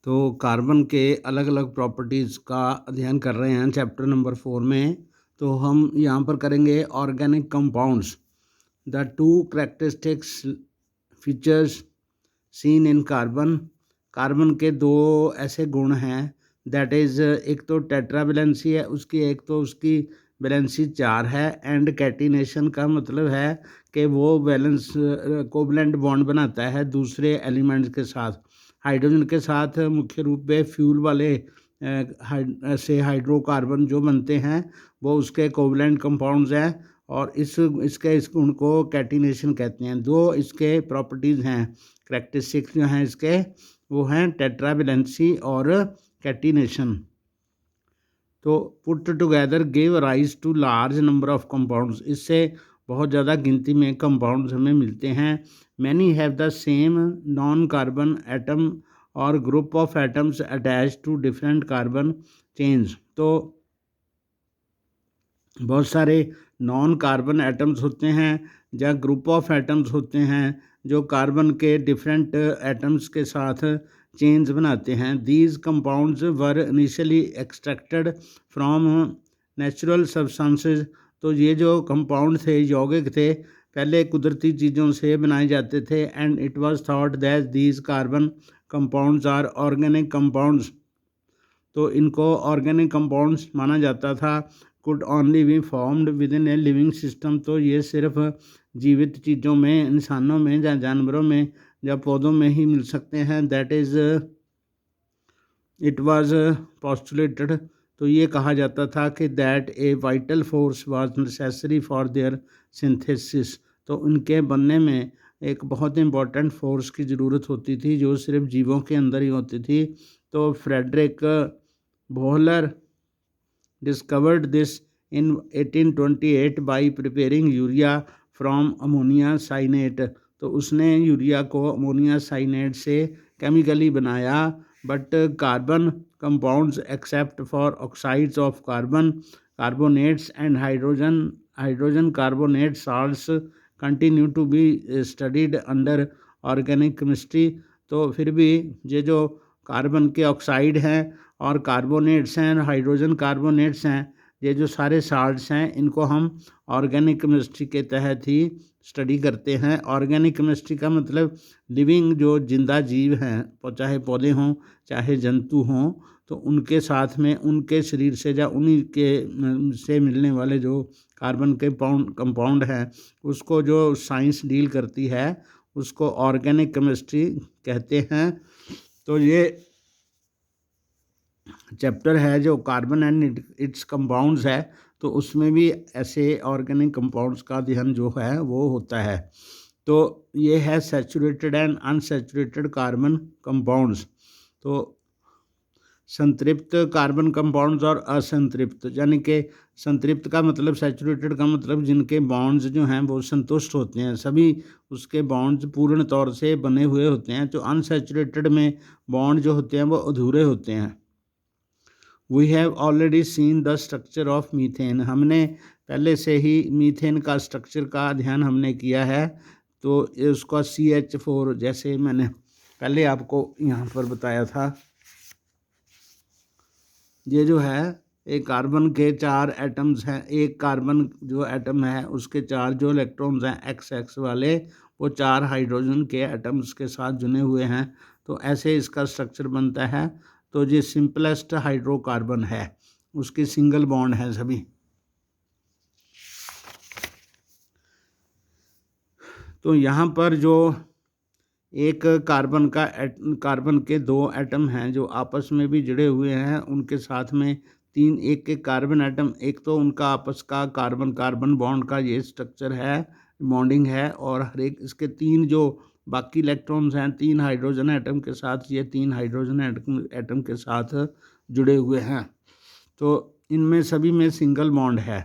तो कार्बन के अलग अलग प्रॉपर्टीज़ का अध्ययन कर रहे हैं चैप्टर नंबर 4 में। तो हम यहाँ पर करेंगे organic compounds, the two characteristics features seen in carbon. Carbon के दो ऐसे गुण हैं, दैट इज़ एक तो टेट्रा वैलेंसी है उसकी, एक तो उसकी वैलेंसी 4 है। एंड कैटिनेशन का मतलब है कि वो वैलेंस कोवलेंट बॉन्ड बनाता है दूसरे एलिमेंट्स के साथ। हाइड्रोजन के साथ मुख्य रूप में फ्यूल वाले ऐसे हाइड्रोकार्बन जो बनते हैं वो उसके कोवलेंट कंपाउंड्स हैं, और इस गुण को कैटिनेशन कहते हैं। दो इसके प्रॉपर्टीज़ हैं, कैरेक्टरिस्टिक्स जो हैं इसके, वो हैं टेट्रा वैलेंसी और कैटिनेशन। तो put together give rise to large number of compounds, इससे बहुत ज़्यादा गिनती में कंपाउंड्स हमें मिलते हैं। Many have the same non carbon atom और group of atoms attach to different carbon chains. तो बहुत सारे नॉन कार्बन एटम्स होते हैं या ग्रुप ऑफ एटम्स होते हैं जो कार्बन के डिफरेंट एटम्स के साथ चेन्स बनाते हैं। These compounds were initially extracted from natural substances. तो ये जो कंपाउंड थे, यौगिक थे, पहले कुदरती चीज़ों से बनाए जाते थे। And it was thought that these carbon compounds are organic compounds. तो इनको ऑर्गेनिक कंपाउंड्स माना जाता था। Could only be formed within a living system. तो ये सिर्फ जीवित चीज़ों में, इंसानों में या जानवरों में या पौधों में ही मिल सकते हैं। That is it was postulated. तो ये कहा जाता था कि that a vital force was necessary for their synthesis. तो उनके बनने में एक बहुत इंपॉर्टेंट फोर्स की ज़रूरत होती थी जो सिर्फ जीवों के अंदर ही होती थी। तो Frederick बोहलर discovered this in 1828 by preparing urea from ammonia cyanate। तो उसने यूरिया को अमोनिया साइनेट से केमिकली बनाया। But carbon compounds except for oxides of carbon carbonates and hydrogen carbonate salts continue to be studied under organic chemistry. तो फिर भी ये जो कार्बन के ऑक्साइड हैं और कार्बोनेट्स हैं, हाइड्रोजन कार्बोनेट्स हैं, ये जो सारे साल्ट्स हैं, इनको हम ऑर्गेनिक केमिस्ट्री के तहत ही स्टडी करते हैं। ऑर्गेनिक केमिस्ट्री का मतलब लिविंग जो जिंदा जीव हैं, चाहे पौधे हों चाहे जंतु हों, तो उनके साथ में उनके शरीर से या उन्हीं के से मिलने वाले जो कार्बन के कंपाउंड हैं उसको जो साइंस डील करती है उसको ऑर्गेनिक केमिस्ट्री कहते हैं। तो ये चैप्टर है जो कार्बन एंड इट्स कंपाउंड्स है, तो उसमें भी ऐसे ऑर्गेनिक कंपाउंड्स का अध्ययन जो है वो होता है। तो ये है saturated and unsaturated carbon compounds. तो संतृप्त कार्बन कंपाउंड्स और असंतृप्त, यानी कि संतृप्त का मतलब, सैचुरेटेड का मतलब जिनके बॉन्ड्स जो हैं वो संतुष्ट होते हैं, सभी उसके बॉन्ड्स पूर्ण तौर से बने हुए होते हैं। तो अनसैचुरेटेड में बॉन्ड जो होते हैं वो अधूरे होते हैं। We have already seen the structure of methane. हमने पहले से ही मीथेन का स्ट्रक्चर का अध्ययन हमने किया है। तो उसका CH4, जैसे मैंने पहले आपको यहाँ पर बताया था, ये जो है एक कार्बन के 4 एटम्स हैं। एक कार्बन जो एटम है उसके 4 जो इलेक्ट्रॉन्स हैं XX वाले, वो 4 हाइड्रोजन के एटम्स के साथ जुड़े हुए हैं। तो ऐसे इसका स्ट्रक्चर बनता है। तो ये सिंपलेस्ट हाइड्रोकार्बन है, उसकी सिंगल बॉन्ड है सभी। तो यहाँ पर जो एक कार्बन के 2 एटम हैं जो आपस में भी जुड़े हुए हैं, उनके साथ में एक कार्बन एटम, एक तो उनका आपस का कार्बन कार्बन बॉन्ड का ये स्ट्रक्चर है, बॉन्डिंग है, और हर एक इसके 3 जो बाकी इलेक्ट्रॉन्स हैं 3 हाइड्रोजन एटम के साथ, ये 3 हाइड्रोजन एटम के साथ जुड़े हुए हैं। तो इनमें सभी में सिंगल बॉन्ड है।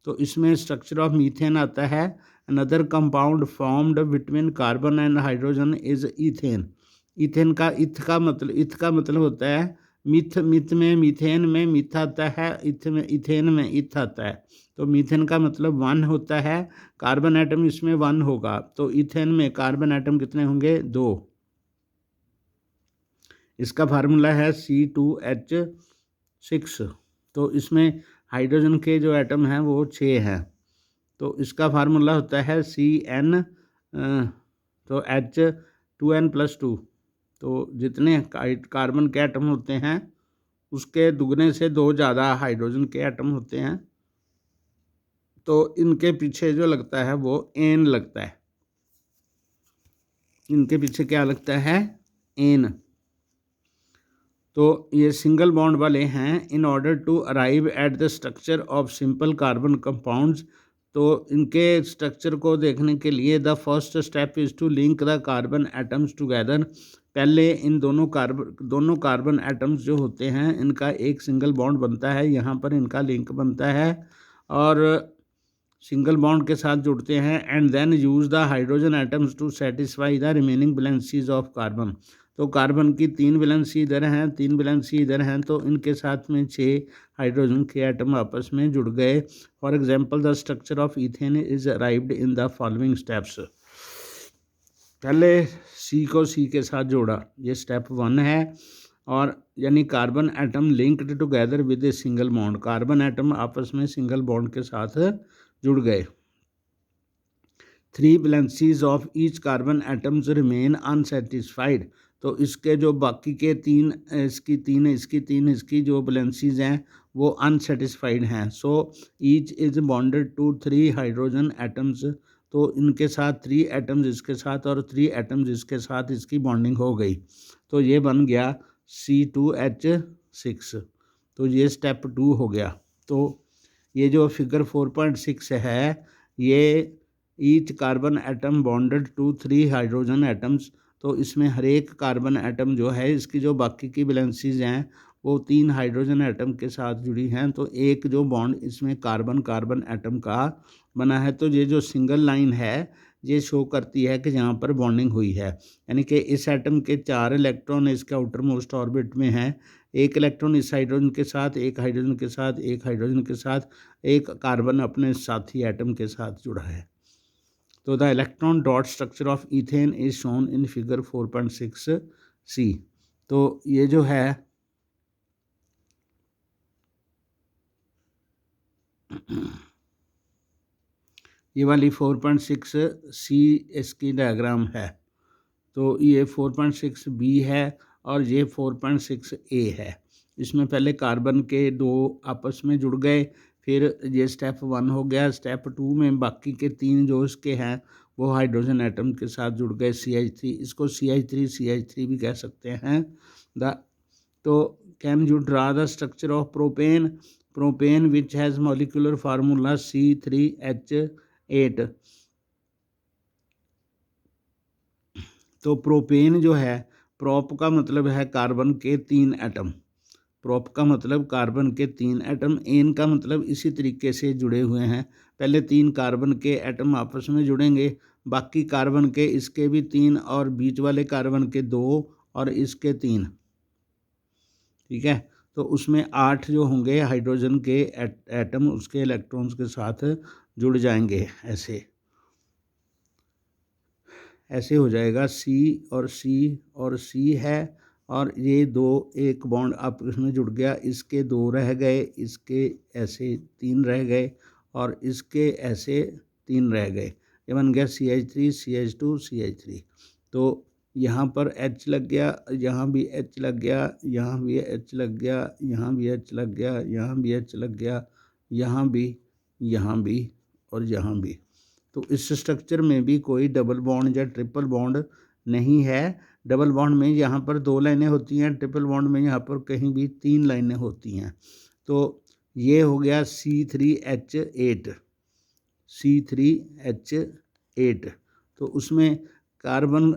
तो इसमें स्ट्रक्चर ऑफ मीथेन आता है। Another compound formed between carbon and hydrogen is ethane. Ethane का इथ का मतलब होता है मिथ में मीथेन में मिथ आता है, इथेन में इथ आता है। तो मीथेन का मतलब 1 होता है, कार्बन एटम इसमें 1 होगा। तो इथेन में कार्बन एटम कितने होंगे? 2। इसका फार्मूला है C2H6। तो इसमें हाइड्रोजन के जो एटम हैं वो 6 हैं, तो इसका फार्मूला होता है CN, तो H2N+2। तो जितने कार्बन के एटम होते हैं उसके दुगने से 2 ज़्यादा हाइड्रोजन के एटम होते हैं, तो इनके पीछे जो लगता है वो एन लगता है। इनके पीछे क्या लगता है? एन। तो ये सिंगल बॉन्ड वाले हैं। In order to arrive at the structure of simple carbon compounds, तो इनके स्ट्रक्चर को देखने के लिए the first step is to link the carbon atoms together. पहले इन दोनों कार्बन एटम्स जो होते हैं इनका एक सिंगल बॉन्ड बनता है, यहाँ पर इनका लिंक बनता है और सिंगल बॉन्ड के साथ जुड़ते हैं। And then use the hydrogen atoms to satisfy the remaining valencies of carbon. तो कार्बन की 3 वैलेंसी इधर हैं, 3 वैलेंसी इधर हैं, तो इनके साथ में 6 हाइड्रोजन के एटम आपस में जुड़ गए। For example the structure of ethane is arrived in the following steps. पहले सी को सी के साथ जोड़ा, ये स्टेप 1 है, और यानी carbon atom linked together with a single bond. Carbon atom आपस में सिंगल बॉन्ड के साथ जुड़ गए। 3 valencies of each carbon atoms remain unsatisfied. तो इसके जो बाकी के 3, इसकी जो वैलेंसीज हैं वो अनसेटिस्फाइड हैं। So each is bonded to 3 hydrogen atoms. तो इनके साथ 3 एटम्स इसके साथ और 3 एटम्स इसके साथ इसकी बॉन्डिंग हो गई, तो ये बन गया C2H6। तो ये स्टेप 2 हो गया। तो ये जो फिगर 4.6 है, ये each carbon atom bonded to 3 hydrogen atoms. तो इसमें हर एक कार्बन एटम जो है इसकी जो बाकी की वैलेंसीज हैं वो 3 हाइड्रोजन एटम के साथ जुड़ी हैं, तो एक जो बॉन्ड इसमें कार्बन एटम का बना है। तो ये जो सिंगल लाइन है ये शो करती है कि यहाँ पर बॉन्डिंग हुई है, यानी कि इस एटम के 4 इलेक्ट्रॉन इसके आउटर मोस्ट ऑर्बिट में हैं, 1 इलेक्ट्रॉन इस हाइड्रोजन के साथ, 1 हाइड्रोजन के साथ, 1 हाइड्रोजन के साथ, 1 कार्बन अपने साथी एटम के साथ जुड़ा है। तो the electron dot structure of ethane is shown in figure 4.6C। तो ये जो है ये वाली 4.6C इसकी डायग्राम है। तो ये 4.6B है और ये 4.6A है। इसमें पहले कार्बन के 2 आपस में जुड़ गए, फिर ये स्टेप 1 हो गया। स्टेप 2 में बाकी के 3 जो इसके हैं वो हाइड्रोजन एटम के साथ जुड़ गए, CH3। इसको CH3 भी कह सकते हैं। तो can you draw the structure of propane which has molecular formula C3H8। तो प्रोपेन जो है, प्रोप का मतलब है कार्बन के 3 एटम, प्रोप का मतलब कार्बन के 3 एटम, एन का मतलब इसी तरीके से जुड़े हुए हैं। पहले 3 कार्बन के एटम आपस में जुड़ेंगे, बाकी कार्बन के इसके भी 3 और बीच वाले कार्बन के 2 और इसके 3, ठीक है। तो उसमें 8 जो होंगे हाइड्रोजन के एटम उसके इलेक्ट्रॉन्स के साथ जुड़ जाएंगे। ऐसे हो जाएगा C और C है, और ये 2 एक बॉन्ड आपस में जुड़ गया, इसके 2 रह गए, इसके ऐसे 3 रह गए और इसके ऐसे 3 रह गए। ये बन गया CH3 CH2 CH3। तो यहाँ पर H लग गया, यहाँ भी H लग गया, यहाँ भी H लग गया, यहाँ भी H लग गया, यहाँ भी H लग गया, यहाँ भी और यहाँ भी। तो इस स्ट्रक्चर में भी कोई डबल बॉन्ड या ट्रिपल बॉन्ड नहीं है। डबल बॉन्ड में यहाँ पर 2 लाइनें होती हैं, ट्रिपल बॉन्ड में यहाँ पर कहीं भी 3 लाइनें होती हैं। तो ये हो गया C3H8। तो उसमें कार्बन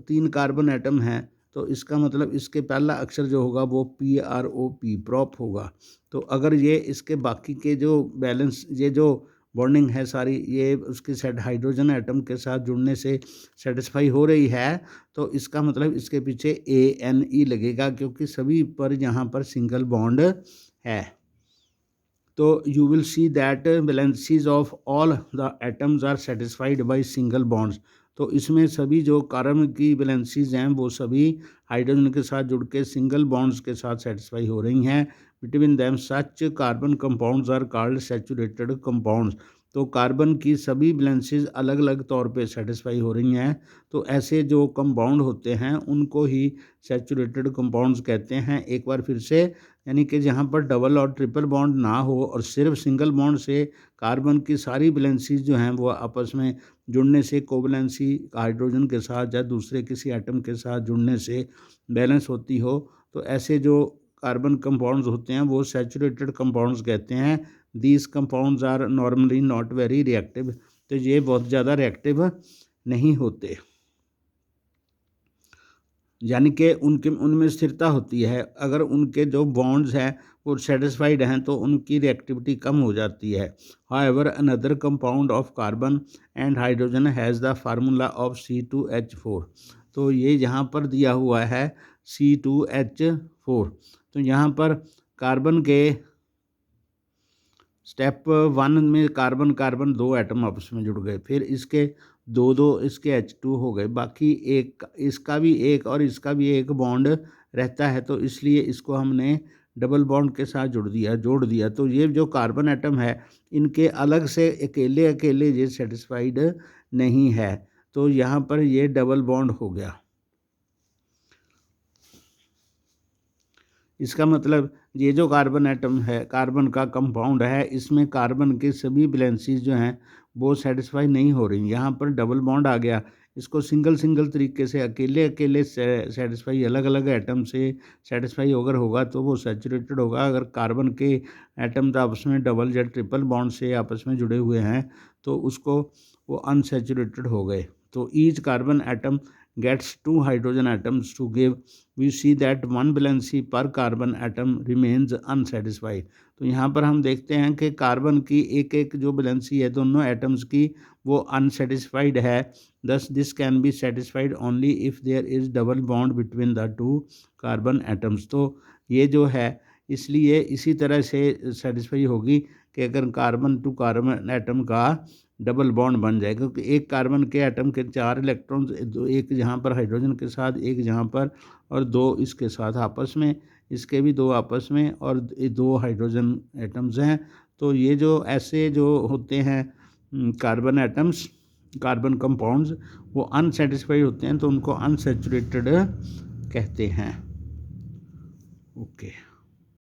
3 कार्बन एटम हैं, तो इसका मतलब इसके पहला अक्षर जो होगा वो PROP प्रोप होगा। तो अगर ये इसके बाकी के जो बैलेंस, ये जो बॉन्डिंग है सारी, ये उसके सेट हाइड्रोजन एटम के साथ जुड़ने से सेटिस्फाई हो रही है, तो इसका मतलब इसके पीछे ANE लगेगा, क्योंकि सभी पर यहाँ पर सिंगल बॉन्ड है। तो you will see that valencies of all the atoms are satisfied by single bonds। तो इसमें सभी जो कार्बन की वैलेंसीज हैं वो सभी हाइड्रोजन के साथ जुड़ के सिंगल बॉन्ड्स के साथ सेटिस्फाई हो रही हैं। Between them such carbon compounds are called saturated compounds. तो कार्बन की सभी वैलेंसीज अलग अलग तौर पे सेटिस्फाई हो रही हैं, तो ऐसे जो कंपाउंड होते हैं उनको ही सैचुरेटेड कंपाउंड्स कहते हैं। एक बार फिर से, यानी कि जहाँ पर डबल और ट्रिपल बॉन्ड ना हो और सिर्फ सिंगल बॉन्ड से कार्बन की सारी वैलेंसीज जो हैं वो आपस में जुड़ने से, कोवैलेंसी हाइड्रोजन के साथ या दूसरे किसी एटम के साथ जुड़ने से बैलेंस होती हो, तो ऐसे जो कार्बन कंपाउंड्स होते हैं वो सैचुरेटेड कंपाउंड्स कहते हैं। These compounds are normally not very reactive. तो ये बहुत ज़्यादा रिएक्टिव नहीं होते, यानी कि उनमें स्थिरता होती है। अगर उनके जो बॉन्ड्स हैं वो सेटिस्फाइड हैं तो उनकी रिएक्टिविटी कम हो जाती है। However another compound of carbon and hydrogen has the formula of C2H4। तो ये यहाँ पर दिया हुआ है C2H4। तो यहाँ पर कार्बन के स्टेप 1 में कार्बन कार्बन 2 एटम आपस में जुड़ गए, फिर इसके दो दो इसके H2 हो गए, बाकी एक इसका भी एक और इसका भी एक बॉन्ड रहता है, तो इसलिए इसको हमने डबल बॉन्ड के साथ जोड़ दिया। तो ये जो कार्बन एटम है इनके अलग से अकेले अकेले ये सेटिस्फाइड नहीं है, तो यहाँ पर ये डबल बॉन्ड हो गया। इसका मतलब ये जो कार्बन एटम है, कार्बन का कंपाउंड है, इसमें कार्बन के सभी वैलेंसीज जो हैं वो सेटिस्फाई नहीं हो रही। यहाँ पर डबल बॉन्ड आ गया, इसको सिंगल सिंगल तरीके से अकेले अकेले सेटिस्फाई, अलग अलग एटम से सेटिस्फाई अगर होगा तो वो सैचुरेटेड होगा। अगर कार्बन के एटम तो आपस में डबल या ट्रिपल बॉन्ड से आपस में जुड़े हुए हैं तो उसको वो अनसैचुरेटेड हो गए। तो each carbon atom gets 2 hydrogen atoms to give, we see that one valency per carbon atom remains unsatisfied। तो यहाँ पर हम देखते हैं कि कार्बन की एक एक जो वैलेंसी है दोनों एटम्स की वो अनसेटिस्फाइड है। thus this can be satisfied only if there is double bond between the two carbon atoms। तो ये जो है इसलिए इसी तरह से सेटिस्फाई होगी कि अगर कार्बन टू कार्बन एटम का डबल बॉन्ड बन जाए, क्योंकि एक कार्बन के एटम के 4 इलेक्ट्रॉन्स, एक जहाँ पर हाइड्रोजन के साथ, एक जहाँ पर, और 2 इसके साथ आपस में, इसके भी 2 आपस में, और 2 हाइड्रोजन एटम्स हैं। तो ये जो ऐसे जो होते हैं कार्बन एटम्स, कार्बन कंपाउंड्स, वो अनसेटिस्फाइड होते हैं तो उनको अनसैचुरेटेड कहते हैं। ओके।